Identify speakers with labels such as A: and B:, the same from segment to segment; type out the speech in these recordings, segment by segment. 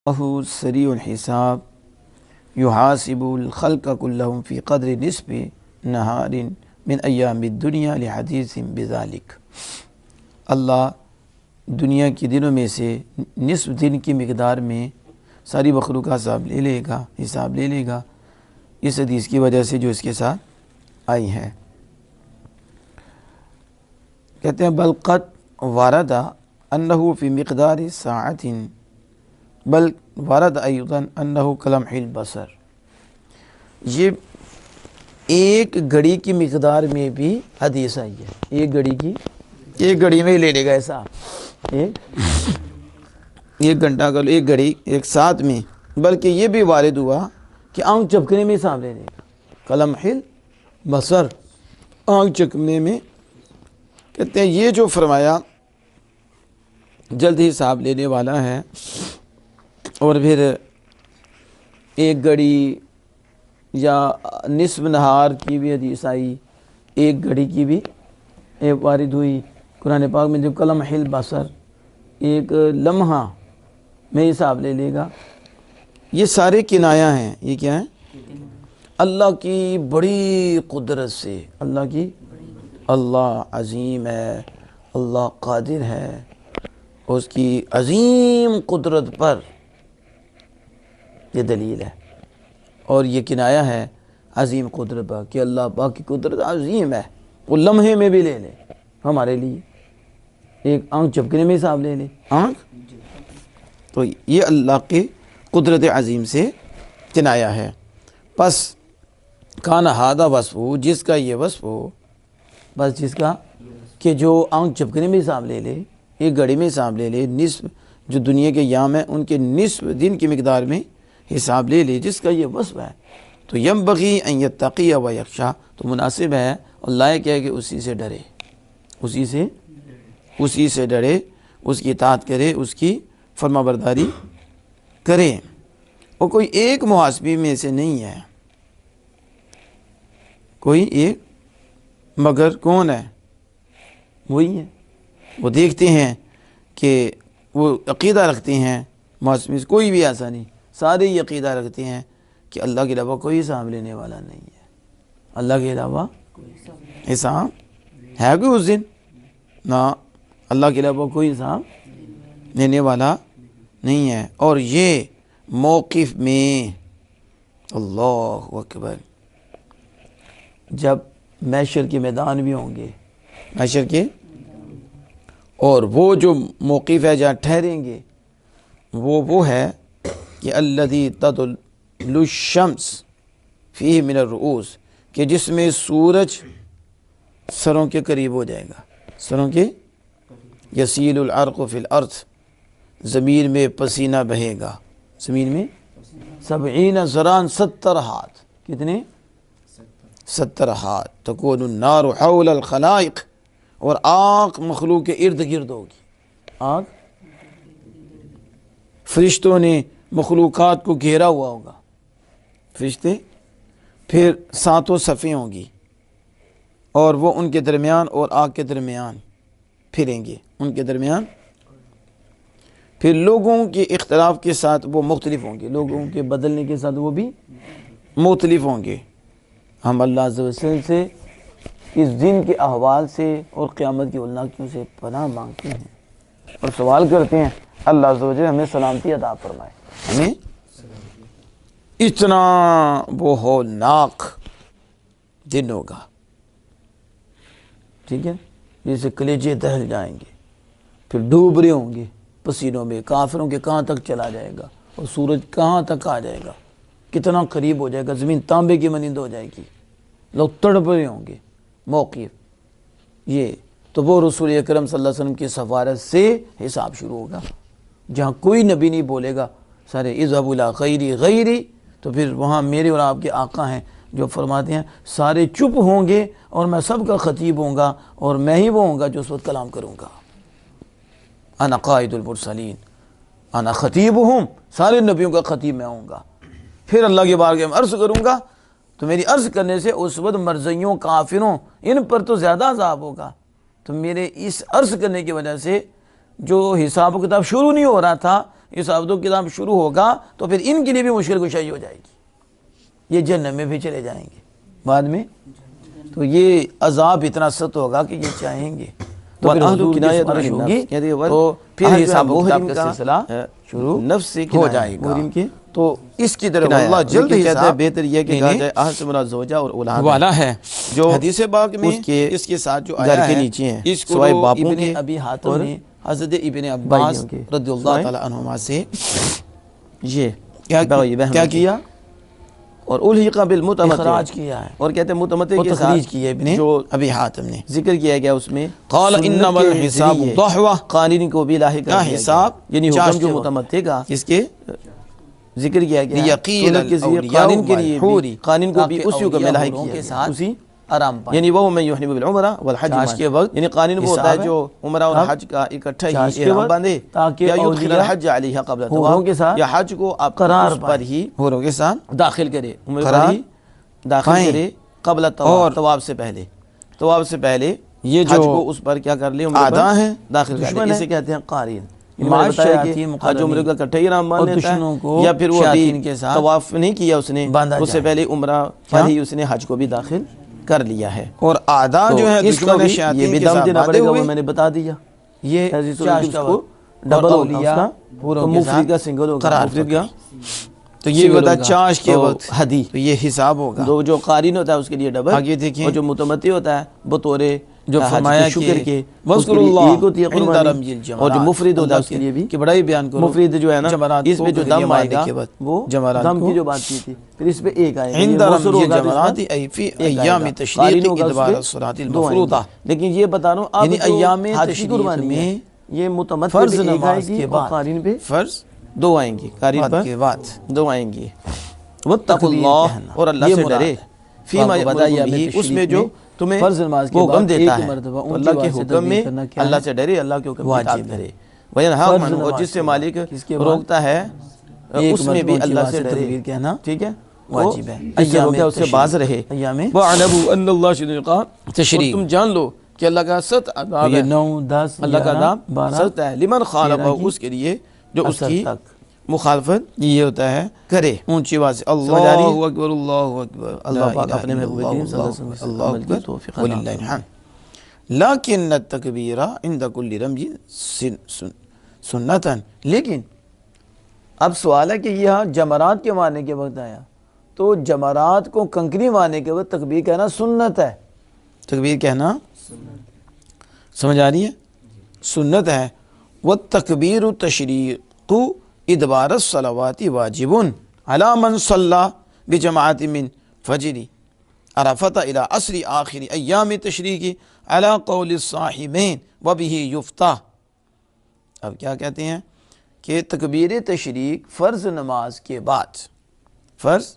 A: وهو سریع الحساب یحاسب الخلق كلهم في قدر نصف نہار من ایام الدنیا لحدیث بذلک۔ اللہ دنیا کے دنوں میں سے نصف دن کی مقدار میں ساری مخلوق کا حساب لے لے گا اس حدیث کی وجہ سے جو اس کے ساتھ آئی ہے۔ کہتے ہیں بل قد ورد انہ فی مقدار ساعت بل ورد ایضا انہ کلمح البصر، یہ ایک گھڑی کی مقدار میں بھی حدیث آئی ہے۔ ایک گھڑی میں ہی لے لے گا ایسا، ایک گھنٹہ کا ایک گھڑی ایک ساتھ میں، بلکہ یہ بھی وارد ہوا کہ آنکھ چپکنے میں حساب لے لے گا، کلمح البصر، آنکھ چپکنے میں۔ کہتے ہیں یہ جو فرمایا جلد ہی حساب لینے والا ہے، اور پھر ایک گھڑی یا نصف نہار کی بھی حدیث آئی، ایک گھڑی کی بھی وارد ہوئی قرآن پاک میں، جب کلمح البصر ایک لمحہ میں حساب لے لے گا۔ یہ سارے کنایا ہیں، یہ کیا ہیں؟ اللہ کی بڑی قدرت سے، اللہ عظیم ہے، اللہ قادر ہے، اس کی عظیم قدرت پر یہ دلیل ہے، اور یہ کنایا ہے عظیم قدرت پر کہ اللہ پاک کی قدرت عظیم ہے، وہ لمحے میں بھی لے لے ہمارے لیے، ایک آنکھ چپکنے میں حساب لے لے آنکھ، تو یہ اللہ کی قدرت عظیم سے کنایا ہے۔ پس کان ہذا وصف ہو، جس کا یہ وصف ہو، بس جس کا کہ جو آنکھ چپکنے میں حساب لے لے، ایک گھڑی میں حساب لے لے، نصف جو دنیا کے ایام ہیں ان کے نصف دن کی مقدار میں حساب لے لے، جس کا یہ وصف ہے، تو ینبغی ان یتقی و یخشی، تو مناسب ہے اور لائق ہے کہ اسی سے ڈرے، اسی سے ڈرے، اس کی اطاعت کرے، اس کی فرما برداری کرے۔ اور کوئی ایک محاسبی میں سے نہیں ہے، کوئی ایک، مگر کون ہے؟ وہی ہے، وہ دیکھتے ہیں کہ وہ عقیدہ رکھتے ہیں، محاسبی سے کوئی بھی ایسا نہیں، سارے یہ عقیدہ رکھتے ہیں کہ اللہ کے علاوہ کوئی حساب لینے والا نہیں ہے، اللہ کے علاوہ حساب ہے کوئی اس دن؟ نہ، اللہ کے علاوہ کوئی حساب لینے والا نہیں ہے۔ اور یہ موقف میں اللہ اکبر، جب محشر کے میدان بھی ہوں گے، محشر کے، اور وہ جو موقف ہے جہاں ٹھہریں گے، وہ ہے کہ الذی تطل الشمس فیہ من الرؤوس، کہ جس میں سورج سروں کے قریب ہو جائے گا، سروں کے، یسیل العرق فی الارض، زمین میں پسینہ بہے گا، زمین میں 70 ذراعًا، 70 ہاتھ، کتنے؟ 70 ہاتھ، تکون النار حول الخلائق، اور آگ مخلوق کے ارد گرد ہوگی، آگ فرشتوں نے مخلوقات کو گھیرا ہوا ہوگا، فرشتے، پھر 7 صفیں ہوں گی، اور وہ ان کے درمیان اور آگ کے درمیان پھریں گے، ان کے درمیان، پھر لوگوں کے اختلاف کے ساتھ وہ مختلف ہوں گے، لوگوں کے بدلنے کے ساتھ وہ بھی مختلف ہوں گے۔ ہم اللہ عز و جل سے اس دن کے احوال سے اور قیامت کی ہولناکیوں سے پناہ مانگتے ہیں اور سوال کرتے ہیں اللہ عز و جل ہمیں سلامتی عطا فرمائے، ہمیں اتنا وہ ہولناک دن ہوگا، ٹھیک ہے، جیسے کلیجے دہل جائیں گے، پھر ڈوب رہے ہوں گے پسینوں میں، کافروں کے کہاں تک چلا جائے گا، اور سورج کہاں تک آ جائے گا، کتنا قریب ہو جائے گا، زمین تانبے کی مانند ہو جائے گی، لوگ تڑپ رہے ہوں گے، موقف یہ تو وہ رسول اکرم صلی اللہ علیہ وسلم کی سفارت سے حساب شروع ہوگا، جہاں کوئی نبی نہیں بولے گا سارے اذهبوا الی غیری، تو پھر وہاں میرے اور آپ کے آقا ہیں جو فرماتے ہیں سارے چپ ہوں گے اور میں سب کا خطیب ہوں گا، اور میں ہی وہ ہوں گا جو اس وقت کلام کروں گا، انا قائد المرسلین انا خطیبہم، سارے نبیوں کا خطیب میں ہوں گا۔ پھر اللہ کے بارگاہ میں عرض کروں گا، تو میری عرض کرنے سے اس وقت مرزیوں، کافروں، ان پر تو زیادہ عذاب ہوگا، تو میرے اس عرض کرنے کی وجہ سے جو حساب و کتاب شروع نہیں ہو رہا تھا، حساب و کتاب شروع ہوگا تو پھر ان کے لیے بھی مشکل کشائی ہو جائے گی، یہ جہنم میں بھی چلے جائیں گے بعد میں، تو یہ عذاب اتنا سخت ہوگا کہ یہ چاہیں گے تو پھر حضور کی سفارش ہوگی تو پھر حساب و کتاب کا سلسلہ شروع
B: نفس سے
A: ہو جائے گا۔ تو اس کی طرف اللہ جلد
B: کہتا ہے
A: حساب
B: بہتر یہ کہ کہا جائے احد سے مراد زوجہ اور اولاد
A: والا ہے،
B: جو
A: حدیث پاک میں
B: اس کے ساتھ جو
A: گھر
B: آیا
A: کے
B: ہے
A: نیچے ہیں،
B: اس کو
A: سوائے
B: تو
A: باپوں
B: ابن
A: کے ابی حاتم نے حضرت ابن عباس رضی اللہ تعالی عنہما سے
B: یہ
A: کیا کیا
B: اور الحق بالمتمتع
A: اخراج کیا ہے
B: اور کہتے ہیں متمتع
A: وہ
B: کے
A: تخریج
B: ساتھ
A: کی ہے ابن
B: جو
A: ابی حاتم نے،
B: ذکر کیا گیا اس میں
A: قال
B: سنت
A: انما
B: کے
A: الحساب
B: ذریعے
A: ضحوہ،
B: قانون کو بھی لاحق
A: کا
B: کر دیا
A: حساب
B: گیا، یعنی
A: چاشت
B: حکم جو
A: کے وقت
B: متمتع کا
A: اس کے
B: ذکر کیا گیا ہے،
A: یقین
B: سنت کے ذریعے
A: الاولیاء
B: قانون کے لیے
A: والحوری،
B: بھی قانون کو بھی
A: تاکہ
B: اسی حکم میں لاحق
A: اولیاء
B: کیا
A: کے
B: گیا،
A: ساتھ
B: اسی
A: آرام پائیں،
B: یعنی وہ من یحرم بالعمرہ والحج
A: چاش کے وقت
B: یعنی قانون وہ ہوتا ہے
A: حساب
B: جو عمرہ اور
A: اب
B: حج کا اکٹھا
A: چاش
B: ہی
A: کے
B: احرام
A: وقت
B: باندھے
A: تاکہ
B: یا یدخل
A: اولیاء
B: الحج علیہ قبل
A: حوروں
B: طواف
A: کے ساتھ
B: یا حج کو آپ
A: قرار
B: اس پر ہی
A: حوروں کے ساتھ
B: داخل کرے عمرہ پر
A: قرار
B: ہی داخل
A: پائیں،
B: کرے قبل
A: اور
B: طواف، طواف سے پہلے، طواف سے پہلے
A: یہ
B: حج
A: جو
B: کو اس پر کیا کر لے عمرہ پر
A: آدھا ہیں
B: داخل کر
A: دشمن
B: لے،
A: ہے،
B: اسے کہتے ہیں قارین۔
A: معاش
B: بتایا کہ
A: شیاطین
B: حج عمرہ کا اکٹھا ہی احرام باندھ
A: اور
B: لیتا
A: دشمنوں
B: ہے
A: کو
B: یا پھر وہ
A: شیاطین کے ساتھ
B: طواف نہیں کیا اس نے،
A: باندھا
B: اس سے
A: جائے۔
B: پہلے عمرہ پر ہی اس نے حج کو بھی داخل کر لیا ہے،
A: اور آدھا جو ہے
B: اس کا
A: دشمن
B: بھی یہ
A: شیاطین
B: بھی
A: کے
B: دم
A: ساتھ
B: دینا
A: باندھے
B: پڑے گا،
A: ہوئے،
B: وہ میں نے بتا دیا،
A: یہ
B: ایسی صورت
A: چاش
B: اس
A: کا
B: کو
A: وقت
B: ڈبل
A: اور
B: ہوگا اس
A: اولیاء
B: کا،
A: حوروں
B: تو
A: کے
B: مفرد
A: ساتھ
B: کا سنگل ہوگا،
A: قرار
B: مفرد کا
A: تو یہ
B: سنگل
A: ہوتا ہے
B: ہوگا،
A: چاش کے
B: تو
A: وقت
B: حدی
A: تو یہ حساب ہوگا۔
B: دو جو قارین ہوتا ہے اس کے لیے ڈبل،
A: آگے دیکھیں
B: اور جو متمتع ہوتا ہے بطور
A: جو
B: حج
A: فرمایا
B: کے شکر کے
A: وَاذْكُرُوا
B: اس کے لیے
A: اللَّهَ
B: ایک ہوتی ہے
A: عِنْدَ
B: قربانی،
A: رَمْيِ الْجَمَرَاتِ،
B: اور جو مفرد ہوتا ہے
A: اللہ
B: اس کے لیے بھی
A: کہ بڑا ہی بیان کرو،
B: مفرد جو ہے نا
A: جمرات
B: اس
A: کو
B: پہ جو
A: گھریاں
B: دم آئے
A: باندھنے
B: گا
A: کے بعد
B: وہ
A: جمرات
B: دم
A: کو
B: کی جو بات کی تھی، پھر اس پہ ایک آئے گا،
A: عند
B: یہ غسل
A: رمي
B: ہوگا تو اس
A: الجمرات
B: پر
A: أي في
B: ایک آئے
A: أيام
B: گا،
A: تشريق
B: قارین ہوگا تو اس
A: إدبار
B: پہ
A: الصلاة
B: دو آئیں گے۔
A: المفروضة،
B: لیکن یہ بتا رہا ہوں اب
A: یعنی
B: جو
A: ایام
B: حج کی
A: تشریق
B: قربانی ہے
A: میں
B: یہ متمتع
A: فرض
B: پہ ایک آئے
A: نماز
B: گی
A: کے
B: اور
A: بعد
B: قارین پہ
A: فرض
B: دو آئیں گی، قارین پر
A: کے بعد
B: دو آئیں گی۔ واتقوا
A: تقدیر
B: اللہ،
A: کہنا،
B: اور اللہ
A: یہ
B: سے
A: مراد
B: ڈرے،
A: ہے۔
B: فیما
A: آپ کو پتہ ہے
B: یأمرکم
A: ایام
B: بہ، اس میں
A: تشریق
B: جو
A: میں
B: تمہیں
A: فرض نماز کے
B: وہ
A: بعد
B: حکم دیتا
A: ایک
B: ہے،
A: مرتبہ
B: تو
A: اونچی
B: اللہ کے
A: آواز سے
B: حکم میں
A: تکبیر کرنا کیا
B: اللہ
A: ہے؟
B: سے ڈرے، اللہ کے حکم کی
A: واجب
B: اطاعت
A: ہے۔
B: کرے، وینہا
A: فرض
B: عنہ، اور
A: نماز
B: جس سے
A: کے
B: مالک
A: بعد، کس کے بعد؟
B: روکتا ہے
A: ایک
B: اس میں
A: مرتبہ
B: بھی
A: اونچی
B: اللہ
A: آواز
B: سے
A: سے
B: ڈرے،
A: تکبیر کہنا
B: ٹھیک ہے،
A: واجب ہے۔
B: اس سے
A: ایام
B: روکے، اس سے
A: تشریق،
B: باز رہے،
A: ایام
B: وَاعْلَمُوا أَنَّ اللَّهَ شَدِيدُ الْعِقَابِ،
A: تشریق،
B: اور تم جان لو کہ اللہ کا سخت عذاب
A: یہ
B: ہے،
A: 9 10
B: اللہ کا عذاب
A: 12
B: سخت ہے، لمن خالفہ،
A: کی
B: اس کے لیے جو اس
A: اثر
B: کی
A: تک
B: مخالفت
A: یہ ہوتا ہے
B: کرے،
A: اونچی آواز سے
B: سمجھ آ رہی ہے؟
A: اللہ اکبر اللہ اکبر،
B: اللہ پاک اپنے محبوب کریم صلی اللہ علیہ وسلم سے
A: اللہ
B: عمل کی
A: اکبر
B: توفیق عطا
A: وللہ
B: فرمائے۔
A: الحمد۔ لیکن التکبیر عند کل رمی سنتاً،
B: لیکن اب سوال ہے کہ یہ جمرات کے مارنے کے وقت آیا تو جمرات کو کنکری مارنے کے وقت تکبیر کہنا سنت ہے،
A: تکبیر کہنا سمجھ آ رہی ہے، سنت ہے۔ والتکبیر تشریق ادبار الصلوات واجب علی من صلی بجماعت من فجر عرفۃ الی عصر آخر ایام تشریق علی قول الصاحبین وبہ یفتیٰ۔ اب کیا کہتے ہیں
B: کہ تکبیر تشریق فرض نماز کے بعد
A: فرض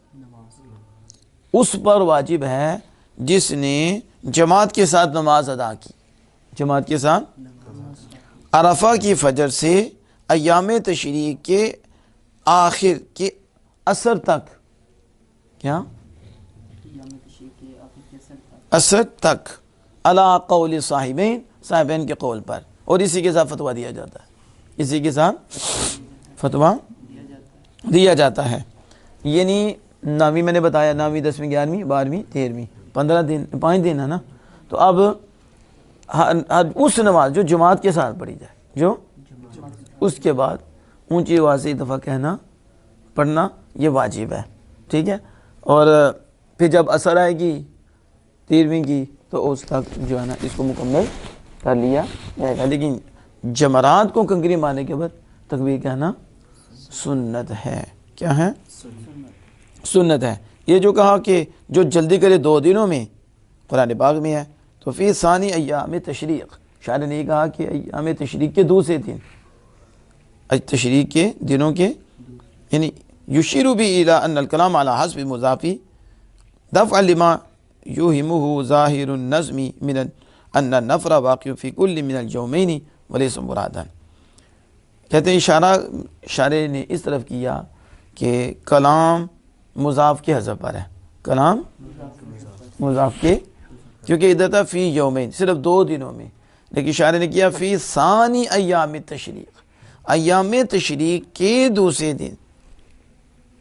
B: اس پر واجب ہے
A: جس نے جماعت کے ساتھ نماز ادا کی،
B: جماعت کے ساتھ
A: عرفہ کی فجر سے ایام تشریق کے آخر کے
B: اثر تک،
A: کیا اثر تک،
B: علی قول صاحبین، صاحبین کے قول پر، اور اسی کے ساتھ فتویٰ دیا جاتا ہے، اسی کے ساتھ
A: فتویٰ دیا جاتا ہے۔
B: یعنی 9ویں میں نے بتایا، 9ویں 10ویں 11ویں 12ویں 13ویں 15 دن 5 دن ہے نا، تو اب اس نماز جو جماعت کے ساتھ پڑھی جائے، جو اس کے بعد اونچی آواز سے ایک دفعہ کہنا پڑھنا یہ واجب ہے، ٹھیک ہے، اور پھر جب اثر آئے گی 13ویں کی تو اس تک جو ہے نا اس کو مکمل کر لیا جائے گا، لیکن جمرات کو کنکری مارنے کے بعد تکبیر کہنا سنت ہے۔
A: کیا ہے؟
B: سنت ہے۔
A: یہ جو کہا کہ جو جلدی کرے 2 دنوں میں، قرآن پاک میں ہے، تو فی ثانی ایام
B: تشریق، شاعر نے یہ کہا کہ ایام تشریق کے دوسرے دن،
A: تشریق کے دنوں کے، یعنی یشیر بھی الی ان الکلام علی حسب مضافی دفع لما یوہمہ ظاہر النظم من ان النفر واقع فی کل من الجومین ولیس مرادا۔ کہتے ہیں اشارہ
B: شاعر نے اس طرف کیا
A: کہ کلام مضاف کے حذف پر ہے، کلام
B: مضاف کے،
A: کیونکہ ادھر تھا فی یومین، صرف 2 دنوں میں، لیکن شاعر نے کیا فی ثانی ایام تشریق، ایام تشریق کے دوسرے دن،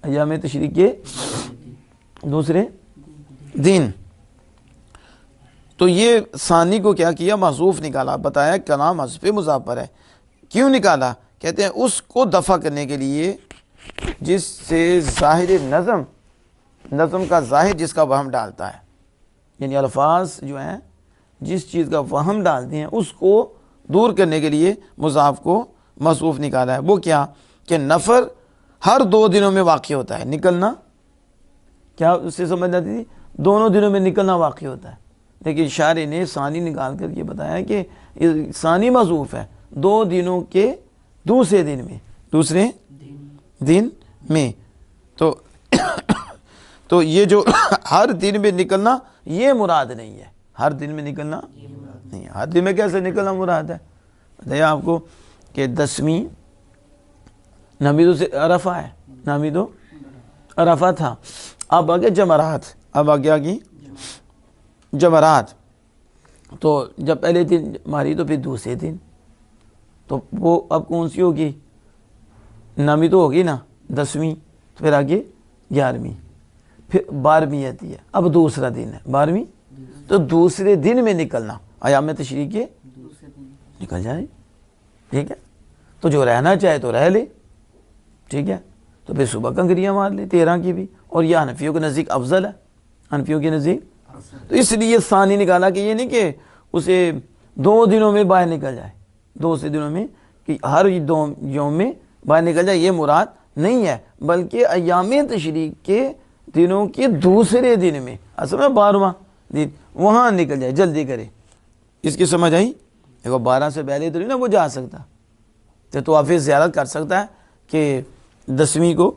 A: ایام تشریق کے دوسرے دن. تو یہ ثانی کو کیا کیا؟ محذوف نکالا. بتایا کلام حذف مضاف پر ہے. کیوں نکالا؟ کہتے ہیں اس کو دفع کرنے کے لیے جس سے ظاہر نظم کا ظاہر جس کا وہم ڈالتا ہے، یعنی الفاظ جو ہیں جس چیز کا وہم ڈالتے ہیں اس کو دور کرنے کے لیے مضاف کو محذوف نکالا ہے. وہ کیا کہ نفر ہر 2 دنوں میں واقع ہوتا ہے. نکلنا کیا اس سے سمجھ آتی تھی؟ دونوں دنوں میں نکلنا واقع ہوتا ہے. لیکن شاعر نے ثانی نکال کر یہ بتایا کہ ثانی محذوف ہے 2 دنوں کے دوسرے دن میں، دوسرے دن میں. تو یہ جو ہر دن میں نکلنا یہ مراد نہیں ہے. ہر دن میں نکلنا نہیں ہے. ہر دن میں کیسے نکلنا مراد ہے؟ بتائیے آپ کو کہ 10ویں نامیدو سے عرفہ ہے، نامیدو عرفہ تھا. اب آگے جمرات، اب آگے آگی جمرات. تو جب پہلے دن ماری تو پھر دوسرے دن، تو وہ اب کون سی ہوگی؟ نامیدو ہوگی نا 10ویں، پھر آگے 11ویں، پھر 12ویں آتی ہے. اب دوسرا دن ہے 12ویں، تو دوسرے دن میں نکلنا ایام تشریق کے نکل جائے. ٹھیک ہے، تو جو رہنا چاہے تو رہ لے. ٹھیک ہے، تو پھر صبح کنکریاں مار لے 13 کی بھی. اور یہ حنفیوں کے نزدیک افضل ہے، حنفیوں کے نزدیک. تو اس لیے ثانی نکالا کہ یہ نہیں کہ اسے 2 دنوں میں باہر نکل جائے، 2 سے دنوں میں کہ ہر 2 یوم میں باہر نکل جائے، یہ مراد نہیں ہے. بلکہ ایام تشریق کے دنوں کے دوسرے دن میں، اصل میں 12واں دن، وہاں نکل جائے، جلدی کرے. اس کی سمجھ آئی؟ دیکھو 12 سے پہلے تو نہیں نا وہ جا سکتا، تو طواف زیارت کر سکتا ہے کہ 10ویں کو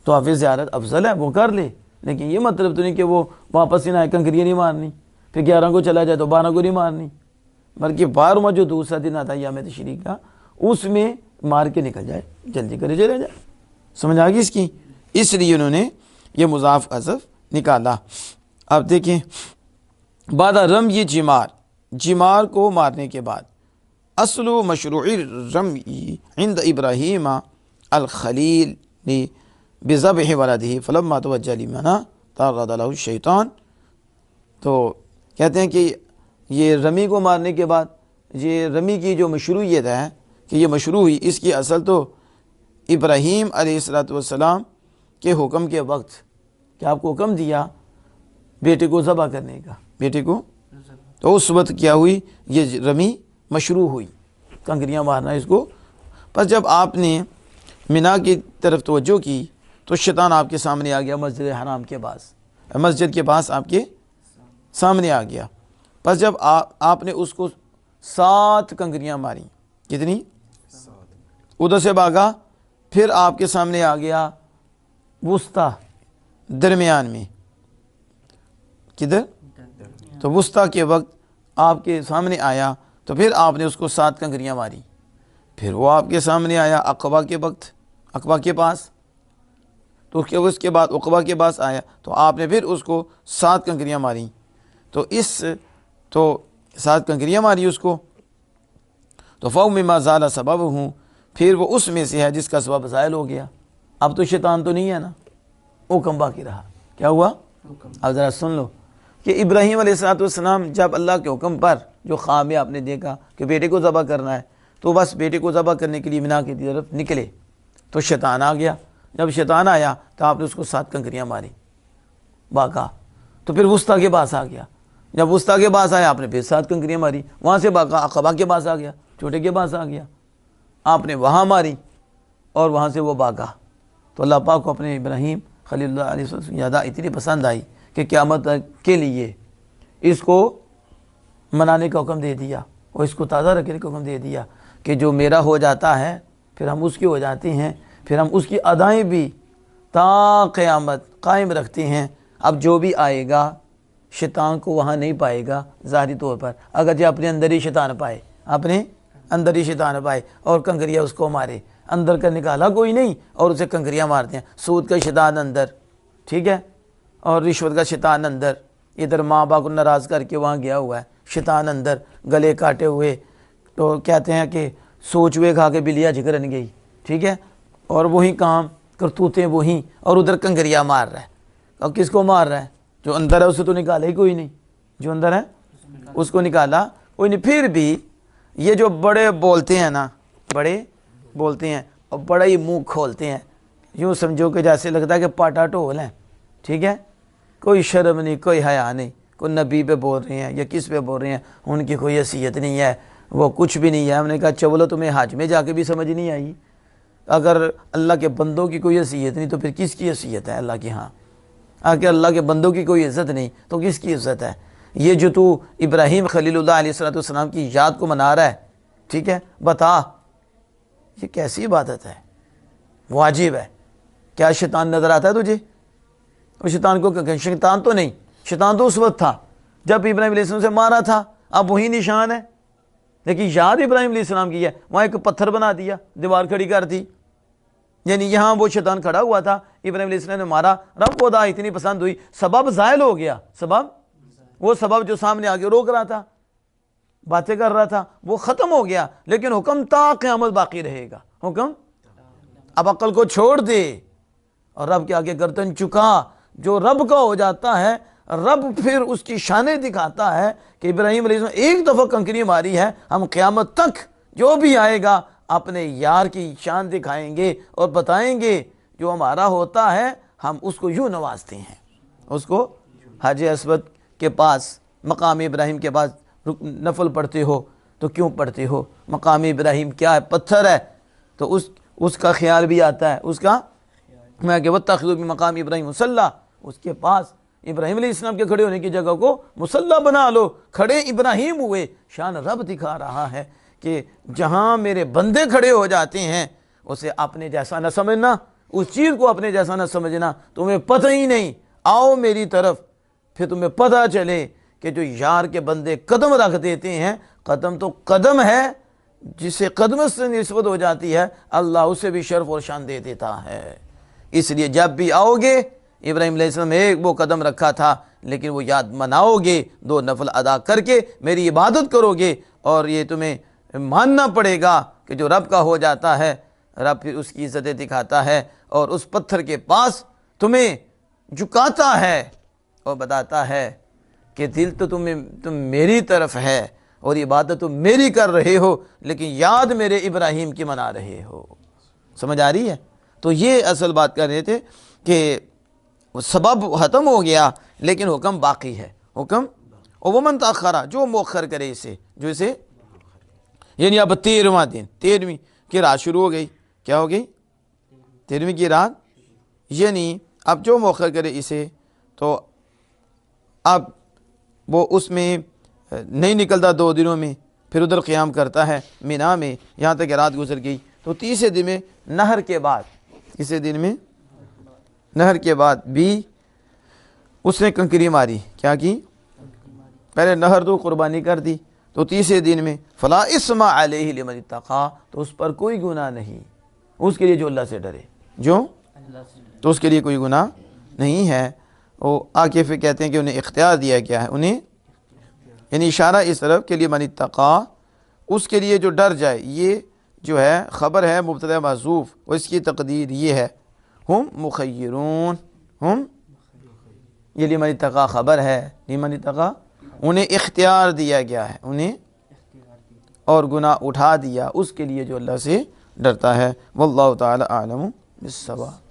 A: طواف زیارت افضل ہے وہ کر لے. لیکن یہ مطلب تو نہیں کہ وہ واپس ہی نہ آئے، کنکریاں نہیں مارنی، پھر 11 کو چلا جائے تو 12 کو نہیں مارنی، بلکہ 12واں جو دوسرا دن آتا ہے ایام تشریق کا، اس میں مار کے نکل جائے، جلدی کرے چلے جائے. سمجھ آ گئی اس کی؟ اس لیے انہوں نے یہ مضاف حذف نکالا. اب دیکھیں بعد رمی جمار کو مارنے کے بعد، اصل و مشروعی رمی عند ابراہیم الخلیل بذبح ولدہ فلما توجہ لمنہ تعرض له الشیطان. تو کہتے ہیں کہ یہ رمی کو مارنے کے بعد، یہ رمی کی جو مشروعیت ہے کہ یہ مشروع ہوئی، اس کی اصل تو ابراہیم علیہ السلام کے حکم کے وقت کہ آپ کو حکم دیا بیٹے کو ذبح کرنے کا، بیٹے کو، تو اس وقت کیا ہوئی؟ یہ رمی مشروع ہوئی، کنکریاں مارنا اس کو. پس جب آپ نے منا کی طرف توجہ کی تو شیطان آپ کے سامنے آ گیا، مسجد حرام کے پاس، مسجد کے پاس آپ کے سامنے آ گیا. پس جب آپ نے اس کو 7 کنکریاں ماری، کتنی؟ ادھر سے بھاگا، پھر آپ کے سامنے آ گیا وسطیٰ، درمیان میں. کدھر؟ تو وسطیٰ کے وقت آپ کے سامنے آیا، تو پھر آپ نے اس کو 7 کنکریاں ماری. پھر وہ آپ کے سامنے آیا عقبہ کے وقت، عقبہ کے پاس، تو اس کے بعد عقبہ کے پاس آیا، تو آپ نے پھر اس کو 7 کنکریاں ماری. تو 7 کنکریاں ماری اس کو. تو فَوْ مِمَّا زَالَ سَبَبُهُ، پھر وہ اس میں سے ہے جس کا سبب زائل ہو گیا. اب تو شیطان تو نہیں ہے نا، حکم باقی رہا. کیا ہوا؟ اب ذرا سن لو کہ ابراہیم علیہ السلام جب اللہ کے حکم پر جو خواب میں آپ نے دیکھا کہ بیٹے کو ذبح کرنا ہے، تو بس بیٹے کو ذبح کرنے کے لیے منا کی طرف نکلے تو شیطان آ گیا. جب شیطان آیا تو آپ نے اس کو 7 کنکریاں ماری، باقا. تو پھر وسطیٰ کے پاس آ گیا. جب وسطیٰ کے پاس آیا آپ نے پھر 7 کنکریاں ماری. وہاں سے باقا عقبہ کے پاس آ گیا، چھوٹے کے پاس آ گیا، آپ نے وہاں ماری اور وہاں سے وہ باقا. تو اللہ پاک کو اپنے ابراہیم خلیل اللہ علیہ وسلم یادہ اتنی پسند آئی کہ قیامت کے لیے اس کو منانے کا حکم دے دیا اور اس کو تازہ رکھنے کا حکم دے دیا کہ جو میرا ہو جاتا ہے پھر ہم اس کی ہو جاتے ہیں، پھر ہم اس کی ادائیں بھی تا قیامت قائم رکھتے ہیں. اب جو بھی آئے گا شیطان کو وہاں نہیں پائے گا ظاہری طور پر، اگرچہ اپنے اندر ہی شیطان پائے، اپنے اندر ہی شیطان پائے اور کنکریاں اس کو مارے. اندر کا نکالا کوئی نہیں اور اسے کنکریاں مارتے ہیں. سود کا شیطان اندر، ٹھیک ہے، اور رشوت کا شیطان اندر، ادھر ماں باپ کو ناراض کر کے وہاں گیا ہوا ہے، شیطان اندر، گلے کاٹے ہوئے
B: تو کہتے ہیں کہ سوچ ہوئے کھا کے بلیا جھکرن گئی، ٹھیک ہے، اور وہی کام کرتوتیں وہیں، اور ادھر کنگریا مار رہا ہے. اب کس کو مار رہا ہے؟ جو اندر ہے اسے تو نکالا ہی کوئی نہیں، جو اندر ہے اس کو نکالا کوئی نہیں. پھر بھی یہ جو بڑے بولتے ہیں نا، بڑے بولتے ہیں اور بڑا ہی منہ کھولتے ہیں، یوں سمجھو کہ جیسے لگتا ہے کہ پاٹا ٹول ہیں، ٹھیک ہے، کوئی شرم نہیں، کوئی حیا نہیں، کوئی نبی پہ بول رہے ہیں یا کس پہ بول رہے ہیں، ان کی کوئی حیثیت نہیں ہے، وہ کچھ بھی نہیں ہے. ہم نے کہا اچھا بولو تمہیں حج میں جا کے بھی سمجھ نہیں آئی؟ اگر اللہ کے بندوں کی کوئی حیثیت نہیں تو پھر کس کی حیثیت ہے اللہ کے ہاں؟ اگر اللہ کے بندوں کی کوئی عزت نہیں تو کس کی عزت ہے؟ یہ جو تو ابراہیم خلیل اللہ علیہ السلام کی یاد کو منا رہا ہے، ٹھیک ہے، بتا یہ کیسی عبادت ہے؟ واجب ہے. کیا شیطان نظر آتا ہے تجھے؟ اور شیطان کو شیطان تو نہیں، شیطان تو اس وقت تھا جب ابراہیم علیہ السلام سے مارا تھا، اب وہی نشان ہے. لیکن یاد ابراہیم علیہ السلام کی ہے، وہاں ایک پتھر بنا دیا، دیوار کھڑی کر دی، یعنی یہاں وہ شیطان کھڑا ہوا تھا، ابراہیم علیہ السلام نے مارا، رب کو خدا اتنی پسند ہوئی، سبب زائل ہو گیا. سبب، وہ سبب جو سامنے آگے روک رہا تھا، باتیں کر رہا تھا، وہ ختم ہو گیا، لیکن حکم تا قیامت باقی رہے گا. حکم اب عقل کو چھوڑ دے اور رب کے آگے گردن چکا. جو رب کا ہو جاتا ہے، رب پھر اس کی شانیں دکھاتا ہے کہ ابراہیم علیہ السلام ایک دفعہ کنکری ماری ہے، ہم قیامت تک جو بھی آئے گا اپنے یار کی شان دکھائیں گے اور بتائیں گے جو ہمارا ہوتا ہے ہم اس کو یوں نوازتے ہیں. اس کو حاجی اسود کے پاس، مقام ابراہیم کے پاس نفل پڑھتے ہو تو کیوں پڑھتے ہو؟ مقام ابراہیم کیا ہے؟ پتھر ہے. تو اس کا خیال بھی آتا ہے، اس کا میں کہ وَاتَّخِذُوا مِن مقام ابراہیم مصلی، اس کے پاس ابراہیم علیہ السلام کے کھڑے ہونے کی جگہ کو مصلی بنا لو. کھڑے ابراہیم ہوئے، شان رب دکھا رہا ہے کہ جہاں میرے بندے کھڑے ہو جاتے ہیں اسے اپنے جیسا نہ سمجھنا، اس چیز کو اپنے جیسا نہ سمجھنا. تمہیں پتہ ہی نہیں، آؤ میری طرف پھر تمہیں پتہ چلے کہ جو یار کے بندے قدم رکھ دیتے ہیں، قدم تو قدم ہے، جسے قدم سے نسبت ہو جاتی ہے اللہ اسے بھی شرف اور شان دے دیتا ہے. اس لیے جب بھی آؤ گے، ابراہیم علیہ السلام ایک وہ قدم رکھا تھا، لیکن وہ یاد مناؤ گے، 2 نفل ادا کر کے میری عبادت کرو گے، اور یہ تمہیں ماننا پڑے گا کہ جو رب کا ہو جاتا ہے رب پھر اس کی عزتیں دکھاتا ہے، اور اس پتھر کے پاس تمہیں جھکاتا ہے اور بتاتا ہے کہ دل تو تم میری طرف ہے اور عبادت تم میری کر رہے ہو، لیکن یاد میرے ابراہیم کی منا رہے ہو. سمجھ آ رہی ہے؟ تو یہ اصل بات کر رہے تھے کہ سبب ختم ہو گیا لیکن حکم باقی ہے. حکم اور ومن تاخرہ، جو مؤخر کرے اسے، جو اسے یعنی اب 13واں دن، 13ویں کی رات شروع ہو گئی. کیا ہو گئی؟ 13ویں کی رات، یعنی اب جو مؤخر کرے اسے تو اب وہ اس میں نہیں نکلتا 2 دنوں میں، پھر ادھر قیام کرتا ہے مینا میں یہاں تک کہ رات گزر گئی. تو 30 دن میں نہر کے بعد، تیسرے دن میں نہر کے بعد بھی اس نے کنکری ماری. کیا کی؟ پہلے نہر تو قربانی کر دی، تو 30 دن میں فلا اسم علیہ لمن اتقی، تو اس پر کوئی گناہ نہیں اس کے لیے جو اللہ سے ڈرے، جو تو اس کے لیے کوئی گناہ نہیں ہے. وہ آگے پھر کہتے ہیں کہ انہیں اختیار دیا گیا ہے، انہیں یعنی اشارہ اس طرف کے لیے من اتقی، اس کے لیے جو ڈر جائے. یہ جو ہے خبر ہے مبتدا محذوف، اور اس کی تقدیر یہ ہے ہم مخیرون. ہم یہ لمن اتقی خبر ہے، لمن اتقی انہیں اختیار دیا گیا ہے، انہیں اور گناہ اٹھا دیا اس کے لیے جو اللہ سے ڈرتا ہے. واللہ تعالی اعلم بالصواب.